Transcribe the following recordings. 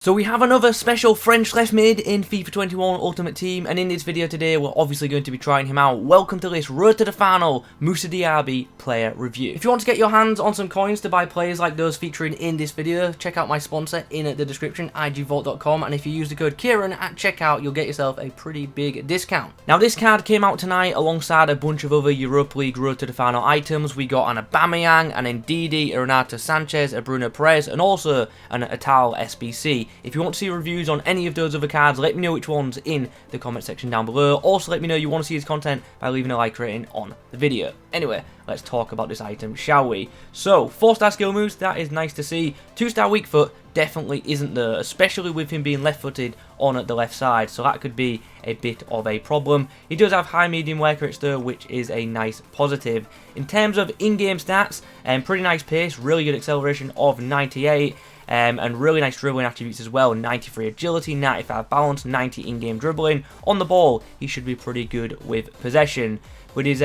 So we have another special French left mid in FIFA 21 Ultimate Team, and in this video today we're obviously going to be trying him out. Welcome to this Road to the Final Moussa Diaby player review. If you want to get your hands on some coins to buy players like those featuring in this video, check out my sponsor in the description, igvault.com, and if you use the code Kieran at checkout you'll get yourself a pretty big discount. Now this card came out tonight alongside a bunch of other Europa League Road to the Final items. We got an Aubameyang, an Ndidi, a Renato Sanches, a Bruno and also an Atal SBC. If you want to see reviews on any of those other cards, let me know which ones in the comment section down below. Also, let me know you want to see his content by leaving a like rating on the video. Anyway, let's talk about this item, shall we? So, 4-star skill moves, that is nice to see. 2-star weak foot definitely isn't there, especially with him being left-footed on the left side, so that could be a bit of a problem. He does have high medium work rates though, which is a nice positive. In terms of in-game stats, pretty nice pace, really good acceleration of 98. And really nice dribbling attributes as well. 93 agility, 95 balance, 90 in-game dribbling. On the ball, he should be pretty good with possession. But his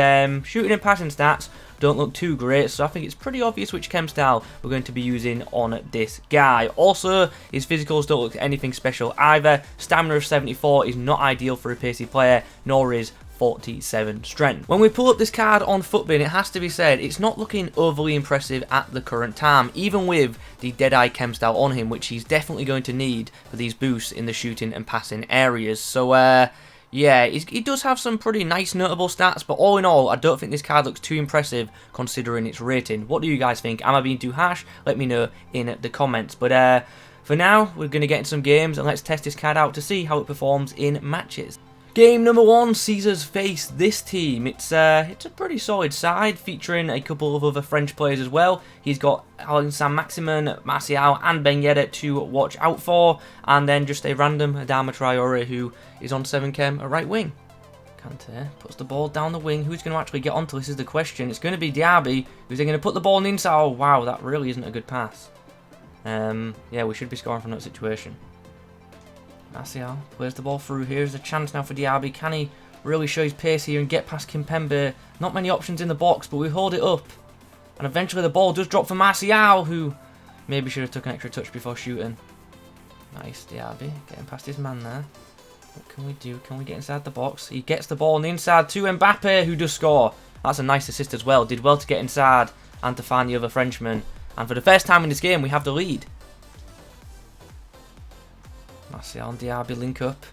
shooting and passing stats don't look too great, so I think it's pretty obvious which chem style we're going to be using on this guy. Also, his physicals don't look anything special either. Stamina of 74 is not ideal for a pacey player, nor is 47 strength. When we pull up this card on Futbin, it has to be said, it's not looking overly impressive at the current time, even with the Deadeye chem style on him, which he's definitely going to need for these boosts in the shooting and passing areas. So, yeah, he does have some pretty nice notable stats, but all in all, I don't think this card looks too impressive considering its rating. What do you guys think? Am I being too harsh? Let me know in the comments. But for now, we're going to get into some games and let's test this card out to see how it performs in matches. Game number 1 sees us face this team. It's a pretty solid side, featuring a couple of other French players as well. He's got Saint-Maximin, Martial and Ben Yedder to watch out for, and then just a random Adama Traore who is on 7 chem at right wing. Konate puts the ball down the wing. Who's going to actually get onto this is the question. It's going to be Diaby, who's going to put the ball in the inside. Oh wow, that really isn't a good pass. Yeah, we should be scoring from that situation. Martial plays the ball through. Here's a chance now for Diaby. Can he really show his pace here and get past Kimpembe? Not many options in the box, but we hold it up. And eventually the ball does drop for Martial, who maybe should have took an extra touch before shooting. Nice, Diaby getting past his man there. What can we do? Can we get inside the box? He gets the ball on the inside to Mbappe, who does score. That's a nice assist as well. Did well to get inside and to find the other Frenchman. And for the first time in this game, we have the lead. Martial and Diaby link up.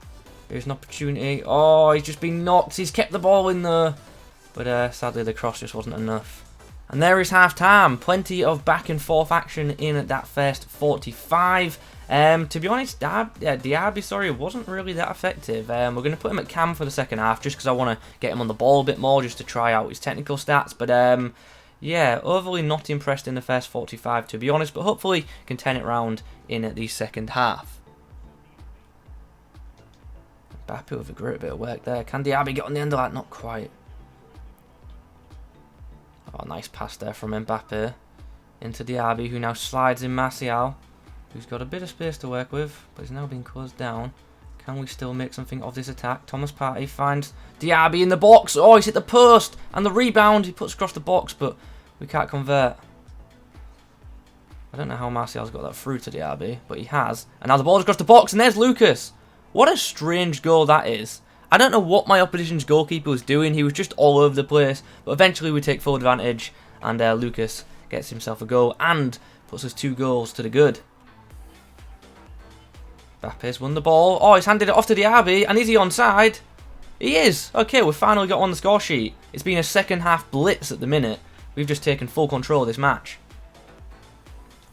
Here's an opportunity. Oh, he's just been knocked. He's kept the ball in there. But sadly, the cross just wasn't enough. And there is half-time. Plenty of back-and-forth action in that first 45. To be honest, Diaby, wasn't really that effective. We're going to put him at cam for the second half just because I want to get him on the ball a bit more just to try out his technical stats. But yeah, overly not impressed in the first 45 to be honest. But hopefully can turn it around in the second half. Mbappe with a great bit of work there. Can Diaby get on the end of that? Not quite. Oh, nice pass there from Mbappe into Diaby, who now slides in Martial, who's got a bit of space to work with, but is now being closed down. Can we still make something of this attack? Thomas Partey finds Diaby in the box. Oh, he's hit the post, and the rebound he puts across the box, but we can't convert. I don't know how Martial's got that through to Diaby, but he has. And now the ball's across the box, and there's Lucas. What a strange goal that is. I don't know what my opposition's goalkeeper was doing. He was just all over the place. But eventually we take full advantage. And Lucas gets himself a goal. And puts us 2 goals to the good. Mbappe's won the ball. Oh, he's handed it off to Diaby. And is he onside? He is. Okay, we've finally got on the score sheet. It's been a second half blitz at the minute. We've just taken full control of this match.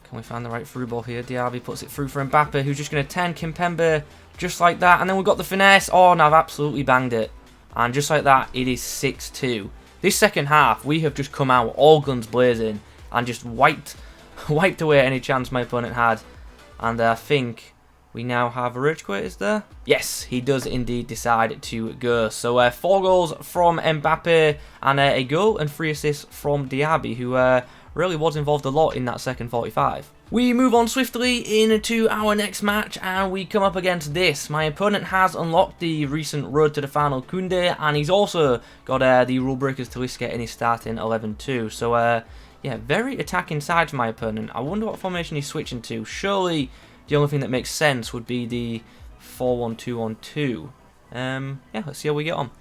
Can we find the right through ball here? Diaby puts it through for Mbappe, who's just going to turn Kimpembe just like that. And then we've got the finesse. Oh, no, I've absolutely banged it. And just like that, it is 6-2. This second half, we have just come out all guns blazing and just wiped away any chance my opponent had. And I think we now have a rage quit, is there? Yes, he does indeed decide to go. So 4 goals from Mbappe and a goal and 3 assists from Diaby, who really was involved a lot in that second 45. We move on swiftly into our next match and we come up against this. My opponent has unlocked the recent Road to the Final Koundé and he's also got the Rule Breakers Talisca in his starting 11 too. So yeah, very attacking side for my opponent. I wonder what formation he's switching to. Surely the only thing that makes sense would be the 4-1-2-1-2. Yeah, let's see how we get on.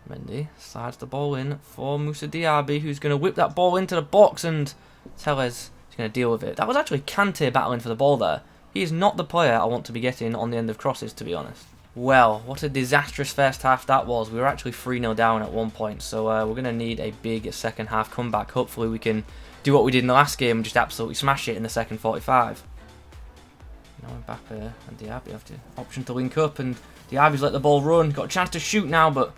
Mendy slides the ball in for Moussa Diaby, who's going to whip that ball into the box, and Tellez is going to deal with it. That was actually Kante battling for the ball there. He is not the player I want to be getting on the end of crosses, to be honest. Well, what a disastrous first half that was. We were actually 3-0 down at one point, so we're going to need a big second half comeback. Hopefully we can do what we did in the last game and just absolutely smash it in the second 45. Now Mbappe and Diaby have the option to link up, and Diaby's let the ball run. Got a chance to shoot now, but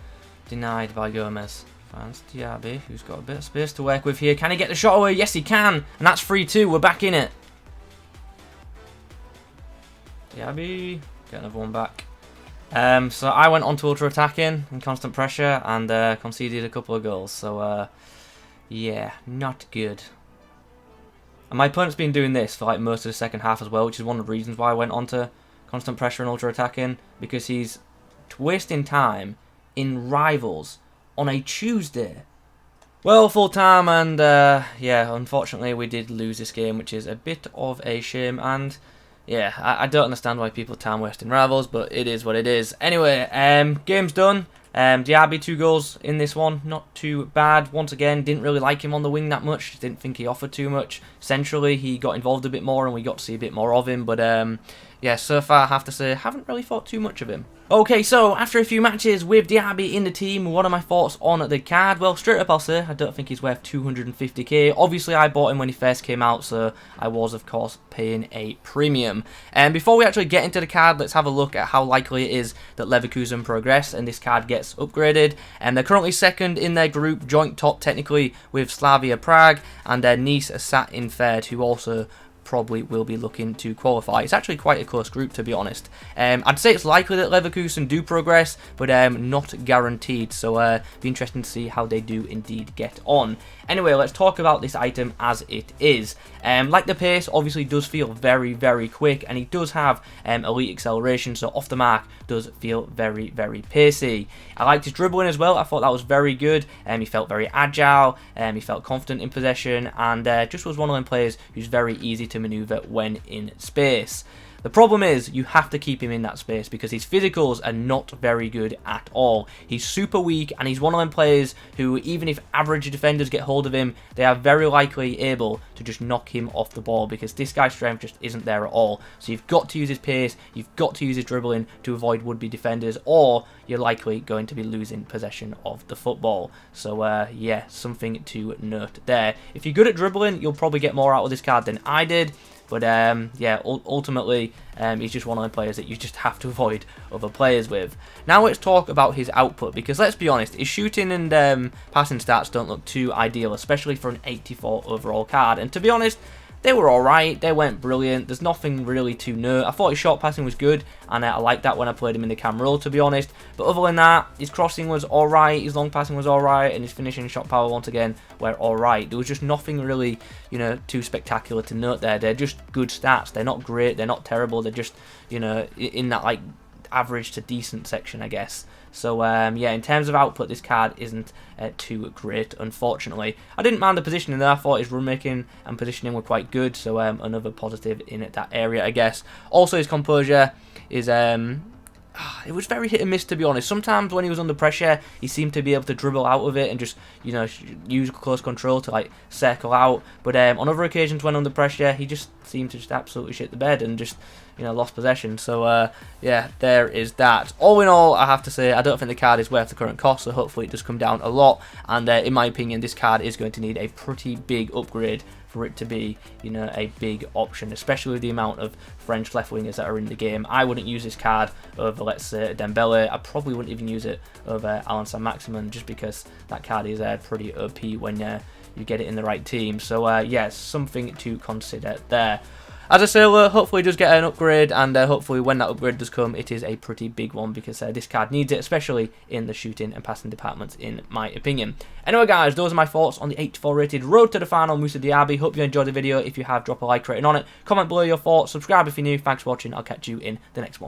denied by Gomez. Finds Diaby, who's got a bit of space to work with here. Can he get the shot away? Yes, he can. And that's 3-2. We're back in it. Diaby, get another one back. So I went on to ultra-attacking and constant pressure and conceded a couple of goals. So, yeah, not good. And my opponent's been doing this for like most of the second half as well, which is one of the reasons why I went on to constant pressure and ultra-attacking, because he's wasting time in rivals on a Tuesday. Well, full time, and yeah, unfortunately we did lose this game, which is a bit of a shame. And yeah, I don't understand why people time wasting rivals, but it is what it is. Anyway, game's done. Diaby 2 goals in this one, not too bad. Once again, didn't really like him on the wing that much. Didn't think he offered too much. Centrally, he got involved a bit more, and we got to see a bit more of him. But yeah, so far I have to say, haven't really thought too much of him. Okay, so after a few matches with Diaby in the team, what are my thoughts on the card? Well, straight up I'll say, I don't think he's worth 250k. Obviously, I bought him when he first came out, so I was, of course, paying a premium. And before we actually get into the card, let's have a look at how likely it is that Leverkusen progress and this card gets upgraded. And they're currently second in their group, joint top technically with Slavia Prague, and Nice are sat in third, who also probably will be looking to qualify. It's actually quite a close group, to be honest. I'd say it's likely that Leverkusen do progress, but not guaranteed, so be interesting to see how they do indeed get on. Anyway, let's talk about this item as it is. Like the pace, obviously does feel very, very quick, and he does have elite acceleration, so off the mark does feel very, very pacey. I liked his dribbling as well. I thought that was very good. He felt very agile, he felt confident in possession, and just was one of them players who's very easy to maneuver when in space. The problem is you have to keep him in that space because his physicals are not very good at all. He's super weak, and he's one of them players who, even if average defenders get hold of him, they are very likely able to just knock him off the ball because this guy's strength just isn't there at all. So you've got to use his pace, you've got to use his dribbling to avoid would-be defenders, or you're likely going to be losing possession of the football. So yeah, something to note there. If you're good at dribbling, you'll probably get more out of this card than I did. But yeah, ultimately, he's just one of the players that you just have to avoid other players with. Now let's talk about his output, because let's be honest, his shooting and passing stats don't look too ideal, especially for an 84 overall card. And to be honest, they were alright, they weren't brilliant, there's nothing really to note. I thought his short passing was good, and I liked that when I played him in the cam role, to be honest. But other than that, his crossing was alright, his long passing was alright, and his finishing shot power once again were alright. There was just nothing really, you know, too spectacular to note there. They're just good stats, they're not great, they're not terrible, they're just, you know, in that like average to decent section, I guess. So yeah, in terms of output, this card isn't too great, unfortunately. I didn't mind the positioning there. I thought his run making and positioning were quite good, so another positive in that area, I guess. Also, his composure is it was very hit and miss, to be honest. Sometimes when he was under pressure, he seemed to be able to dribble out of it and just, you know, use close control to like circle out. But on other occasions when under pressure, he just seemed to just absolutely shit the bed and just, you know, lost possession. So yeah, there is that. All in all, I have to say, I don't think the card is worth the current cost, so hopefully it does come down a lot. And in my opinion, this card is going to need a pretty big upgrade for it to be, you know, a big option, especially with the amount of French left wingers that are in the game. I wouldn't use this card over, let's say, Dembele. I probably wouldn't even use it over Alan Saint-Maximin, just because that card is pretty OP when you get it in the right team. So yeah, something to consider there. As I say, hopefully it does get an upgrade, and hopefully when that upgrade does come, it is a pretty big one, because this card needs it, especially in the shooting and passing departments, in my opinion. Anyway, guys, those are my thoughts on the 84 rated Road to the Final Moussa Diaby. Hope you enjoyed the video. If you have, drop a like rating on it. Comment below your thoughts. Subscribe if you're new. Thanks for watching. I'll catch you in the next one.